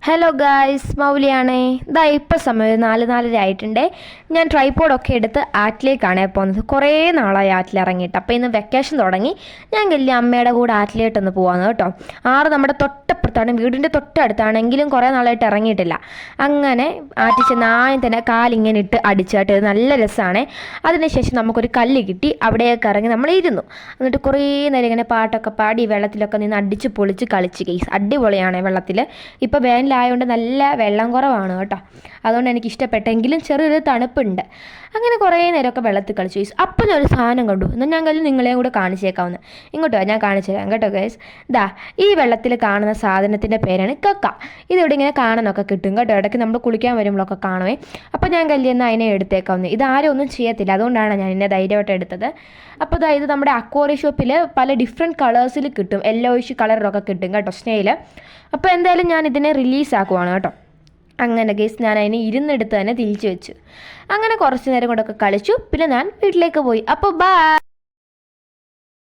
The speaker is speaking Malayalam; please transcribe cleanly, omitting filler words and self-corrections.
Hello guys, മൗലിയാണേ. ഇതാ ഇപ്പം സമയം 4:30 ആയിട്ടുണ്ട്. ഞാൻ ട്രൈപോഡൊക്കെ എടുത്ത് ആറ്റിലേക്കാണ് പോകുന്നത്. കുറേ നാളായി ആറ്റിലിറങ്ങിയിട്ട്. അപ്പോൾ ഇന്ന് വെക്കേഷൻ തുടങ്ങി. ഞാൻ കല്യ അമ്മയുടെ കൂടെ ആറ്റിലേട്ടൊന്ന് പോകാമെന്ന് കേട്ടോ. നമ്മുടെ തൊട്ടപ്പുറത്താണ്, വീടിൻ്റെ തൊട്ടടുത്താണെങ്കിലും കുറേ നാളായിട്ട് ഇറങ്ങിയിട്ടില്ല. അങ്ങനെ ആറ്റിൽ ചെന്ന് ആദ്യം തന്നെ കാലിങ്ങനെ ഇട്ട് അടിച്ചാട്ട് നല്ല രസമാണ്. അതിനുശേഷം നമുക്കൊരു കല്ല് കിട്ടി, അവിടെയൊക്കെ ഇറങ്ങി നമ്മൾ ഇരുന്നു. എന്നിട്ട് കുറേ നേരം ഇങ്ങനെ പാട്ടൊക്കെ പാടി വെള്ളത്തിലൊക്കെ നിന്ന് അടിച്ച് പൊളിച്ച് കളിച്ച് ഗെയ്സ്. അടിപൊളിയാണ് വെള്ളത്തിൽ. ഇപ്പോൾ വേനലായതുകൊണ്ട് നല്ല വെള്ളം കുറവാണ് കേട്ടോ. അതുകൊണ്ട് എനിക്ക് ഇഷ്ടപ്പെട്ടെങ്കിലും ചെറിയൊരു തണുപ്പുണ്ട്. അങ്ങനെ കുറേ നേരമൊക്കെ വെള്ളത്തിൽ കളിച്ചു ഗൈസ്. അപ്പം ഞാൻ ഒരു സാധനം കണ്ടു. എന്നാൽ ഞാൻ കല്ല് നിങ്ങളെയും കൂടെ കാണിച്ചേക്കാവുന്നത്. ഇങ്ങോട്ടോ, ഞാൻ കാണിച്ചു തരാം കേട്ടോ ഗൈസ്. ഈ വെള്ളത്തിൽ കാണുന്ന സാധനത്തിൻ്റെ പേരാണ് കക്ക. ഇതിവിടെ ഇങ്ങനെ കാണാനൊക്കെ കിട്ടും കേട്ടോ. ഇടയ്ക്ക് നമ്മൾ കുളിക്കാൻ വരുമ്പോഴൊക്കെ കാണുമേ. അപ്പോൾ ഞാൻ കല്ലിന്ന് അതിനെ എടുത്തേക്കാവുന്നത്. ഇതാരും ഒന്നും ചെയ്യത്തില്ല, അതുകൊണ്ടാണ് ഞാൻ എന്നെ ധൈര്യമായിട്ട് എടുത്തത്. അപ്പോൾ ഇത് നമ്മുടെ അക്വാറിയം ഷോപ്പിൽ പല ഡിഫറെൻറ്റ് കളേഴ്സിൽ കിട്ടും, യെല്ലോയിഷ് കളറിലൊക്കെ കിട്ടും കേട്ടോ, സ്നേയിൽ. അപ്പോൾ എന്തായാലും ഞാൻ ഇതിനെ റിലീസാക്കുവാണ് കേട്ടോ. അങ്ങനെ ഗൈസ്, ഞാൻ അതിനെ ഇരുന്നെടുത്ത് തന്നെ തിരിച്ചു വെച്ചു. അങ്ങനെ കുറച്ച് നേരം കൊണ്ടൊക്കെ കളിച്ചു. പിന്നെ ഞാൻ വീട്ടിലേക്ക് പോയി. അപ്പോൾ ബൈ.